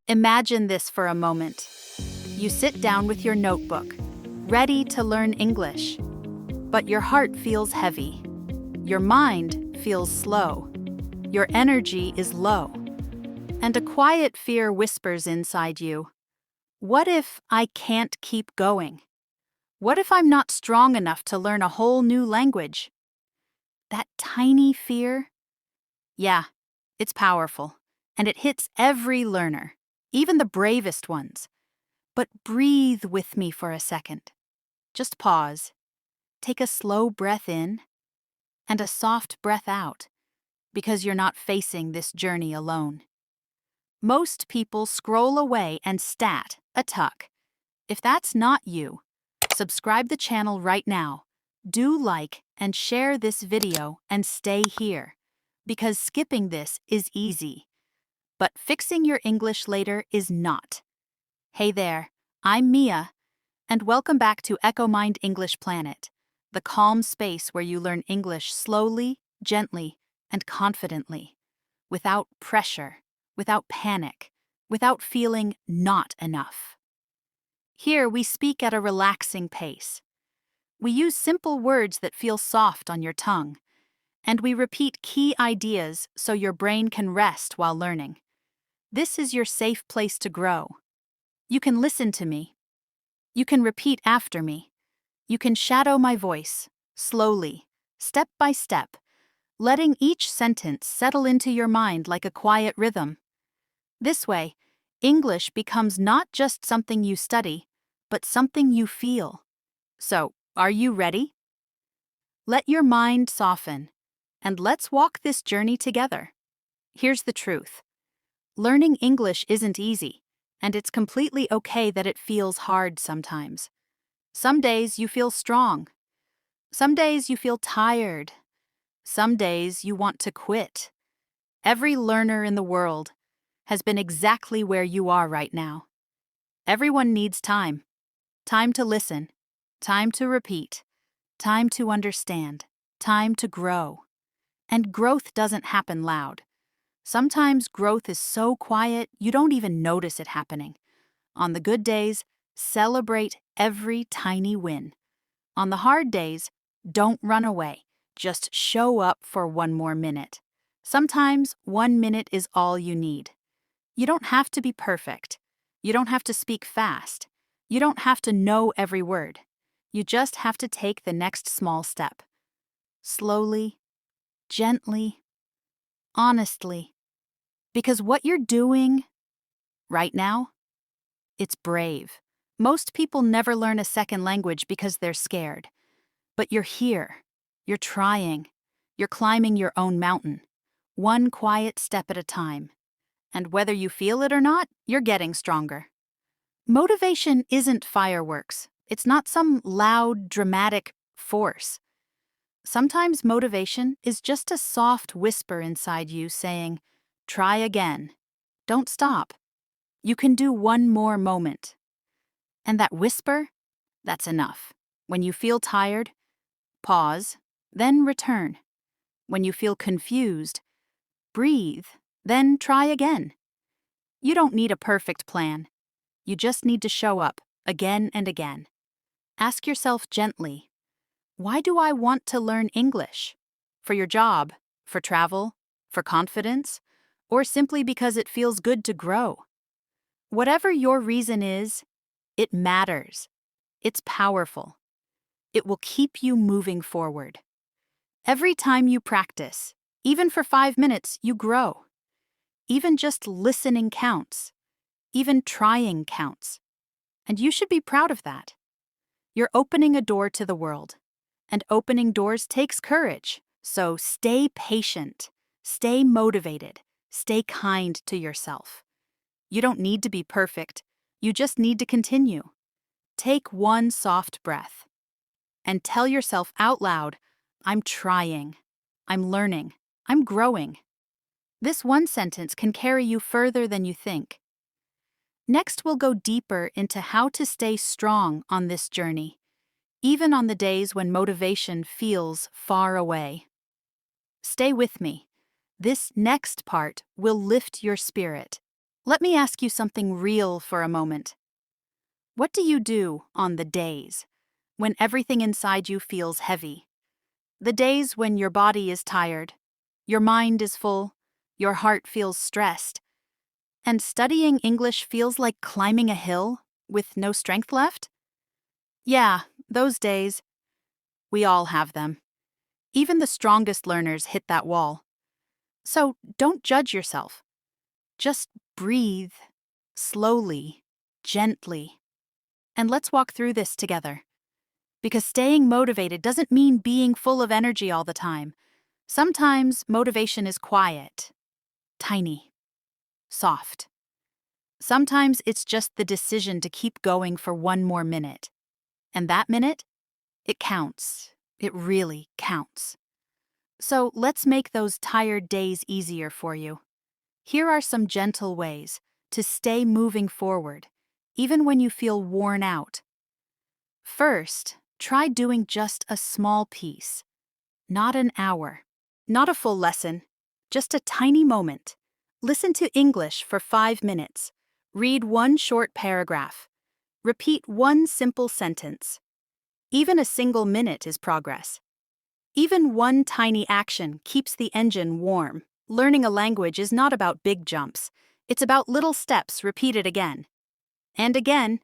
Imagine this for a moment. You sit down with your notebook, ready to learn English. But your heart feels heavy. Your mind feels slow. Your energy is low. And a quiet fear whispers inside you. What if I can't keep going? What if I'm not strong enough to learn a whole new language? That tiny fear? Yeah, it's powerful, and it hits every learner, even the bravest ones. But breathe with me for a second. Just pause. Take a slow breath in and a soft breath out, because you're not facing this journey alone. Most people scroll away and stat a tuck. If that's not you, subscribe the channel right now. Do like and share this video and stay here, because skipping this is easy, but fixing your English later is not. Hey there, I'm Mia, and welcome back to Echo Mind English Planet, the calm space where you learn English slowly, gently, and confidently, without pressure, without panic, without feeling not enough. Here we speak at a relaxing pace. We use simple words that feel soft on your tongue, and we repeat key ideas so your brain can rest while learning. This is your safe place to grow. You can listen to me. You can repeat after me. You can shadow my voice, slowly, step by step, letting each sentence settle into your mind like a quiet rhythm. This way, English becomes not just something you study, but something you feel. So, are you ready? Let your mind soften, and let's walk this journey together. Here's the truth. Learning English isn't easy, and it's completely okay that it feels hard sometimes. Some days you feel strong. Some days you feel tired. Some days you want to quit. Every learner in the world has been exactly where you are right now. Everyone needs time. Time to listen. Time to repeat. Time to understand. Time to grow. And growth doesn't happen loud. Sometimes growth is so quiet you don't even notice it happening. On the good days, celebrate every tiny win. On the hard days, don't run away. Just show up for one more minute. Sometimes 1 minute is all you need. You don't have to be perfect. You don't have to speak fast. You don't have to know every word. You just have to take the next small step. Slowly, gently, honestly. Because what you're doing right now, it's brave. Most people never learn a second language because they're scared. But you're here. You're trying. You're climbing your own mountain, one quiet step at a time. And whether you feel it or not, you're getting stronger. Motivation isn't fireworks. It's not some loud, dramatic force. Sometimes motivation is just a soft whisper inside you saying, try again. Don't stop. You can do one more moment. And that whisper, that's enough. When you feel tired, pause, then return. When you feel confused, breathe, then try again. You don't need a perfect plan. You just need to show up, again and again. Ask yourself gently, why do I want to learn English? For your job, for travel, for confidence, or simply because it feels good to grow? Whatever your reason is, it matters. It's powerful. It will keep you moving forward. Every time you practice, even for 5 minutes, you grow. Even just listening counts. Even trying counts. And you should be proud of that. You're opening a door to the world. And opening doors takes courage. So stay patient. Stay motivated. Stay kind to yourself. You don't need to be perfect. You just need to continue. Take one soft breath. And tell yourself out loud, I'm trying. I'm learning. I'm growing. This one sentence can carry you further than you think. Next, we'll go deeper into how to stay strong on this journey, even on the days when motivation feels far away. Stay with me. This next part will lift your spirit. Let me ask you something real for a moment. What do you do on the days when everything inside you feels heavy? The days when your body is tired, your mind is full, your heart feels stressed, and studying English feels like climbing a hill with no strength left? Yeah, those days. We all have them. Even the strongest learners hit that wall. So don't judge yourself. Just breathe, slowly, gently. And let's walk through this together. Because staying motivated doesn't mean being full of energy all the time. Sometimes motivation is quiet, tiny, soft. Sometimes it's just the decision to keep going for one more minute. And that minute, it counts. It really counts. So let's make those tired days easier for you. Here are some gentle ways to stay moving forward, even when you feel worn out. First, try doing just a small piece. Not an hour. Not a full lesson. Just a tiny moment. Listen to English for 5 minutes. Read one short paragraph. Repeat one simple sentence. Even a single minute is progress. Even one tiny action keeps the engine warm. Learning a language is not about big jumps. It's about little steps repeated again. And again.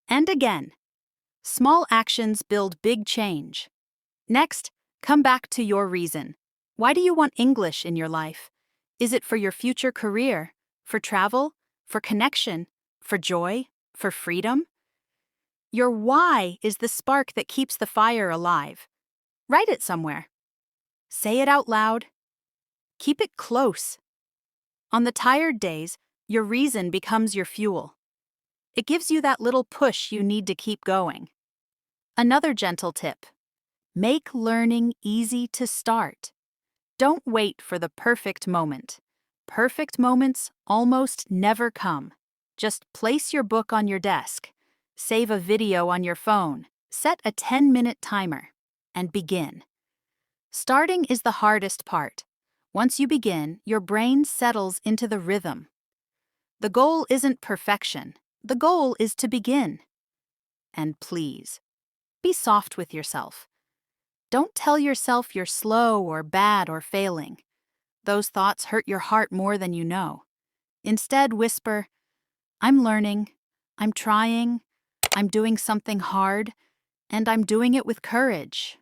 And again. Small actions build big change. Next, come back to your reason. Why do you want English in your life? Is it for your future career? For travel? For connection? For joy? For freedom? Your why is the spark that keeps the fire alive. Write it somewhere. Say it out loud. Keep it close. On the tired days, your reason becomes your fuel. It gives you that little push you need to keep going. Another gentle tip. Make learning easy to start. Don't wait for the perfect moment. Perfect moments almost never come. Just place your book on your desk, save a video on your phone, set a 10-minute timer, and begin. Starting is the hardest part. Once you begin, your brain settles into the rhythm. The goal isn't perfection. The goal is to begin. And please, be soft with yourself. Don't tell yourself you're slow or bad or failing. Those thoughts hurt your heart more than you know. Instead, whisper, I'm learning, I'm trying, I'm doing something hard, and I'm doing it with courage.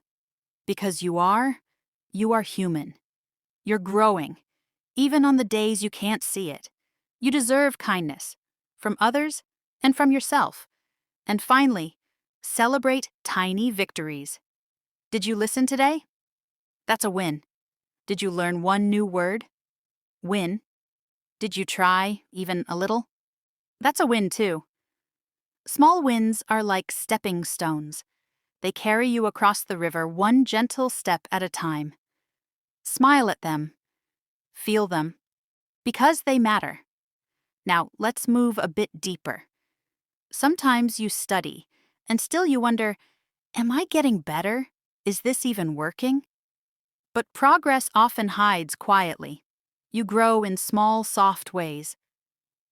Because you are human. You're growing, even on the days you can't see it. You deserve kindness, from others and from yourself. And finally, celebrate tiny victories. Did you listen today? That's a win. Did you learn one new word? Win. Did you try, even a little? That's a win too. Small wins are like stepping stones. They carry you across the river one gentle step at a time. Smile at them. Feel them. Because they matter. Now, let's move a bit deeper. Sometimes you study, and still you wonder, am I getting better? Is this even working? But progress often hides quietly. You grow in small, soft ways.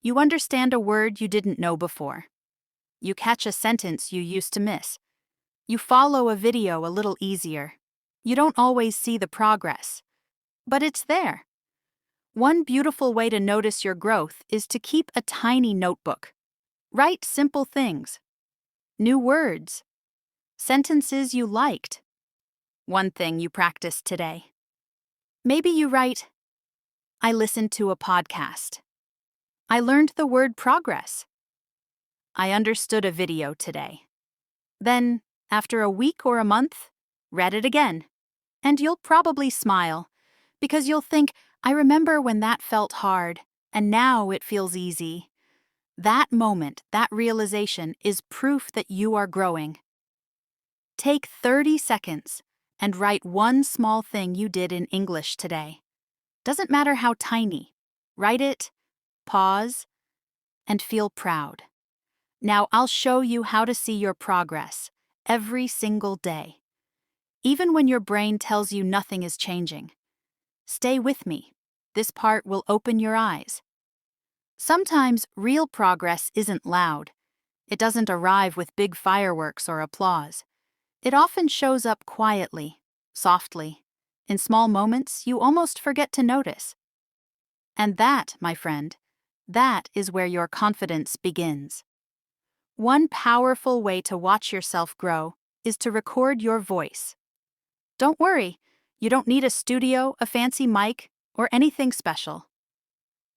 You understand a word you didn't know before. You catch a sentence you used to miss. You follow a video a little easier. You don't always see the progress, but it's there. One beautiful way to notice your growth is to keep a tiny notebook. Write simple things. New words. Sentences you liked. One thing you practiced today. Maybe you write, I listened to a podcast. I learned the word progress. I understood a video today. Then, after a week or a month, read it again. And you'll probably smile, because you'll think, I remember when that felt hard, and now it feels easy. That moment, that realization, is proof that you are growing. Take 30 seconds and write one small thing you did in English today. Doesn't matter how tiny. Write it, pause, and feel proud. Now I'll show you how to see your progress every single day. Even when your brain tells you nothing is changing. Stay with me. This part will open your eyes. Sometimes real progress isn't loud. It doesn't arrive with big fireworks or applause. It often shows up quietly, softly, in small moments you almost forget to notice. And that, my friend, that is where your confidence begins. One powerful way to watch yourself grow is to record your voice. Don't worry, you don't need a studio, a fancy mic, or anything special.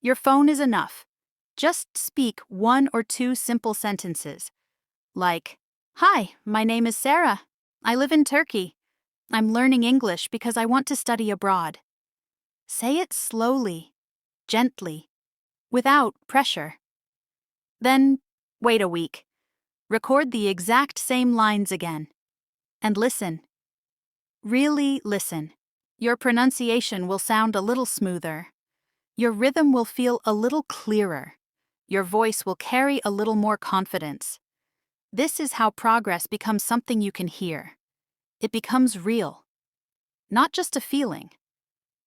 Your phone is enough. Just speak 1 or 2 simple sentences, like, "Hi, my name is Sarah. I live in Turkey. I'm learning English because I want to study abroad." Say it slowly, gently, without pressure. Then, wait a week. Record the exact same lines again. And listen. Really listen. Your pronunciation will sound a little smoother. Your rhythm will feel a little clearer. Your voice will carry a little more confidence. This is how progress becomes something you can hear. It becomes real, not just a feeling.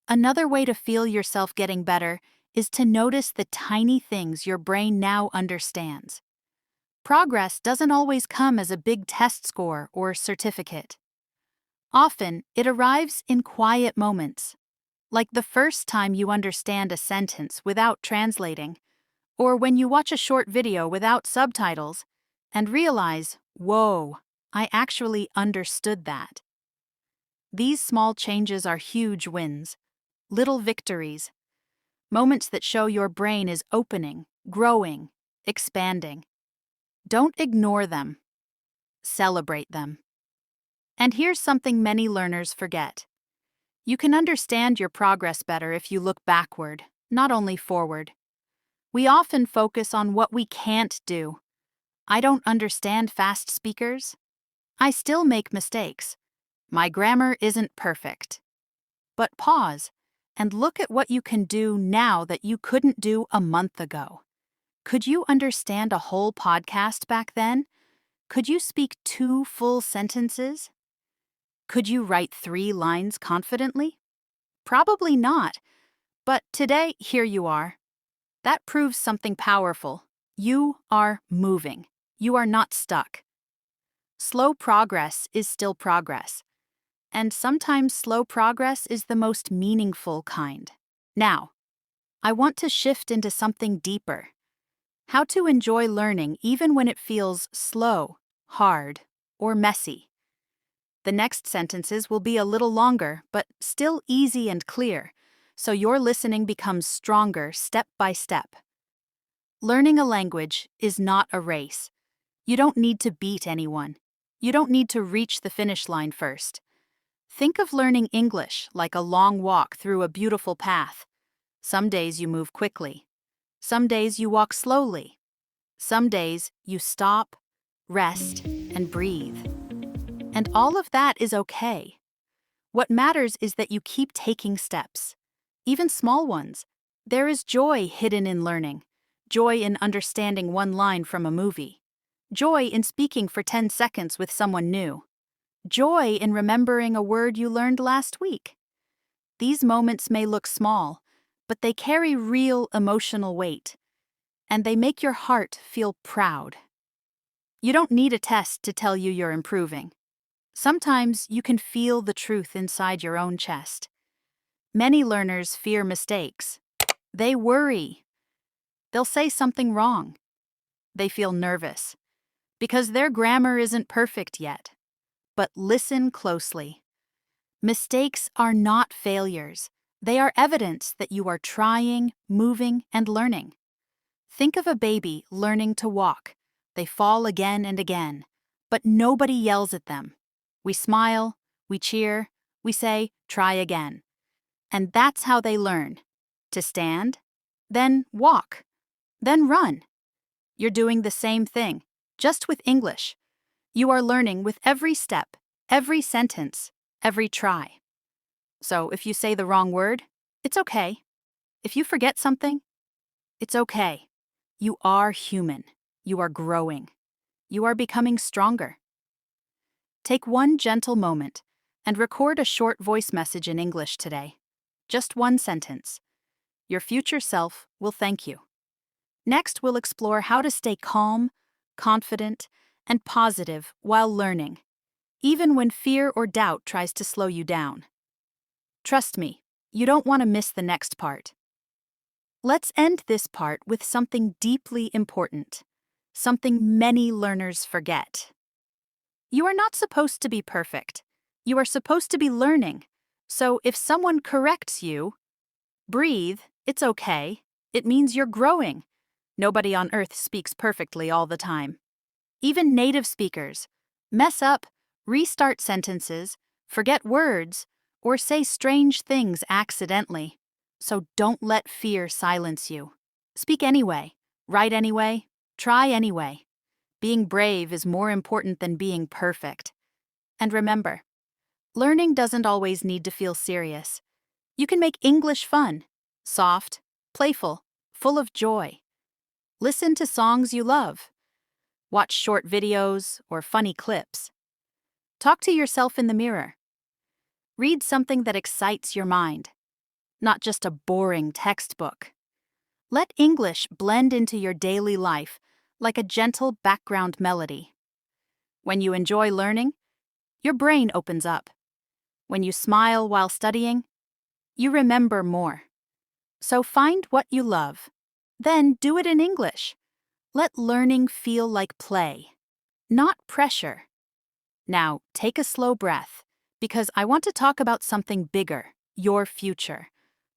Another way to feel yourself getting better is to notice the tiny things your brain now understands. Progress doesn't always come as a big test score or certificate. Often, it arrives in quiet moments, like the first time you understand a sentence without translating, or when you watch a short video without subtitles and realize, whoa, I actually understood that. These small changes are huge wins, little victories, moments that show your brain is opening, growing, expanding. Don't ignore them. Celebrate them. And here's something many learners forget. You can understand your progress better if you look backward, not only forward. We often focus on what we can't do. I don't understand fast speakers. I still make mistakes. My grammar isn't perfect. But pause and look at what you can do now that you couldn't do a month ago. Could you understand a whole podcast back then? Could you speak 2 full sentences? Could you write 3 lines confidently? Probably not. But today, here you are. That proves something powerful. You are moving. You are not stuck. Slow progress is still progress. And sometimes slow progress is the most meaningful kind. Now, I want to shift into something deeper. How to enjoy learning even when it feels slow, hard, or messy. The next sentences will be a little longer, but still easy and clear, so your listening becomes stronger step by step. Learning a language is not a race. You don't need to beat anyone. You don't need to reach the finish line first. Think of learning English like a long walk through a beautiful path. Some days you move quickly. Some days you walk slowly. Some days you stop, rest, and breathe. And all of that is okay. What matters is that you keep taking steps, even small ones. There is joy hidden in learning, joy in understanding one line from a movie, joy in speaking for 10 seconds with someone new, joy in remembering a word you learned last week. These moments may look small, but they carry real emotional weight, and they make your heart feel proud. You don't need a test to tell you you're improving. Sometimes you can feel the truth inside your own chest. Many learners fear mistakes. They worry. They'll say something wrong. They feel nervous because their grammar isn't perfect yet. But listen closely. Mistakes are not failures. They are evidence that you are trying, moving, and learning. Think of a baby learning to walk. They fall again and again, but nobody yells at them. We smile, we cheer, we say, "Try again." And that's how they learn. To stand, then walk, then run. You're doing the same thing, just with English. You are learning with every step, every sentence, every try. So if you say the wrong word, it's okay. If you forget something, it's okay. You are human. You are growing. You are becoming stronger. Take one gentle moment and record a short voice message in English today. Just one sentence. Your future self will thank you. Next, we'll explore how to stay calm, confident, and positive while learning, even when fear or doubt tries to slow you down. Trust me, you don't want to miss the next part. Let's end this part with something deeply important, something many learners forget. You are not supposed to be perfect. You are supposed to be learning. So if someone corrects you, breathe, it's okay. It means you're growing. Nobody on earth speaks perfectly all the time. Even native speakers mess up, restart sentences, forget words, or say strange things accidentally. So don't let fear silence you. Speak anyway, write anyway, try anyway. Being brave is more important than being perfect. And remember, learning doesn't always need to feel serious. You can make English fun, soft, playful, full of joy. Listen to songs you love. Watch short videos or funny clips. Talk to yourself in the mirror. Read something that excites your mind, not just a boring textbook. Let English blend into your daily life like a gentle background melody. When you enjoy learning, your brain opens up. When you smile while studying, you remember more. So find what you love. Then do it in English. Let learning feel like play, not pressure. Now, take a slow breath, because I want to talk about something bigger, your future.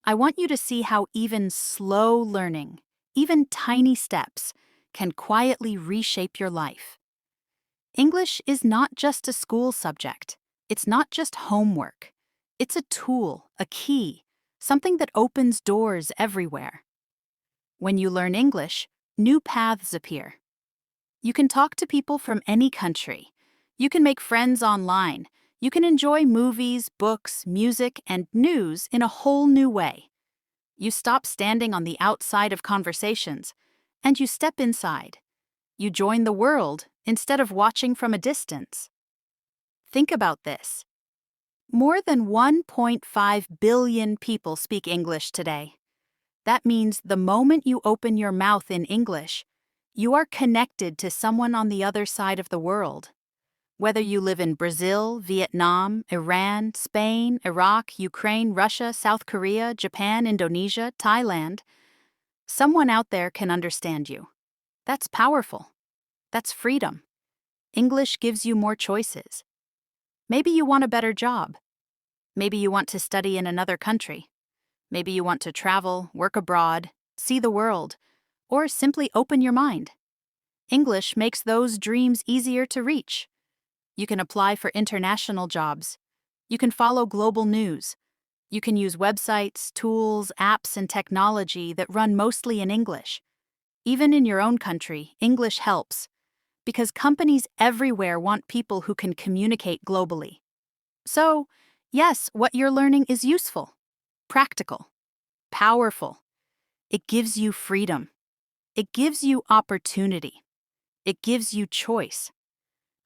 I want you to see how even slow learning, even tiny steps, can quietly reshape your life. English is not just a school subject. It's not just homework. It's a tool, a key, something that opens doors everywhere. When you learn English, new paths appear. You can talk to people from any country. You can make friends online. You can enjoy movies, books, music, and news in a whole new way. You stop standing on the outside of conversations, and you step inside. You join the world instead of watching from a distance. Think about this. More than 1.5 billion people speak English today. That means the moment you open your mouth in English, you are connected to someone on the other side of the world. Whether you live in Brazil, Vietnam, Iran, Spain, Iraq, Ukraine, Russia, South Korea, Japan, Indonesia, Thailand, someone out there can understand you. That's powerful. That's freedom. English gives you more choices. Maybe you want a better job. Maybe you want to study in another country. Maybe you want to travel, work abroad, see the world, or simply open your mind. English makes those dreams easier to reach. You can apply for international jobs. You can follow global news. You can use websites, tools, apps, and technology that run mostly in English. Even in your own country, English helps, because companies everywhere want people who can communicate globally. So, yes, what you're learning is useful, practical, powerful. It gives you freedom. It gives you opportunity. It gives you choice.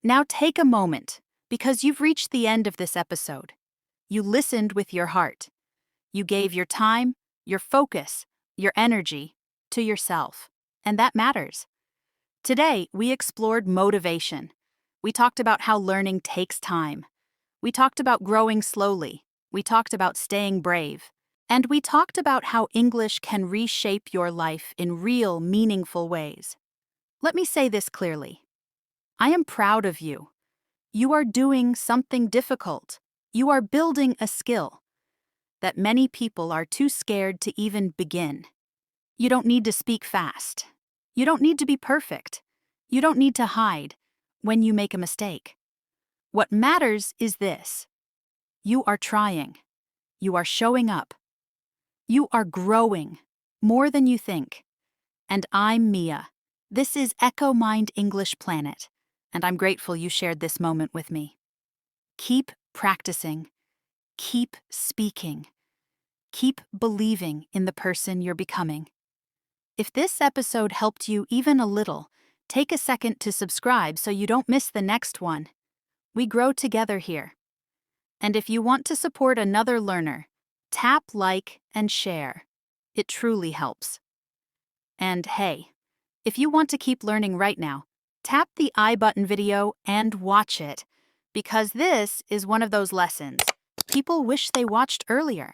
Now take a moment, because you've reached the end of this episode. You listened with your heart. You gave your time, your focus, your energy to yourself, and that matters. Today, we explored motivation. We talked about how learning takes time. We talked about growing slowly. We talked about staying brave. And we talked about how English can reshape your life in real, meaningful ways. Let me say this clearly. I am proud of you. You are doing something difficult. You are building a skill that many people are too scared to even begin. You don't need to speak fast. You don't need to be perfect. You don't need to hide when you make a mistake. What matters is this. You are trying. You are showing up. You are growing more than you think. And I'm Mia. This is Echo Mind English Planet, and I'm grateful you shared this moment with me. Keep practicing. Keep speaking. Keep believing in the person you're becoming. If this episode helped you even a little, take a second to subscribe so you don't miss the next one. We grow together here. And if you want to support another learner, Tap like and share. It truly helps. And hey, if you want to keep learning right now, tap the I button video and watch it, because this is one of those lessons people wish they watched earlier.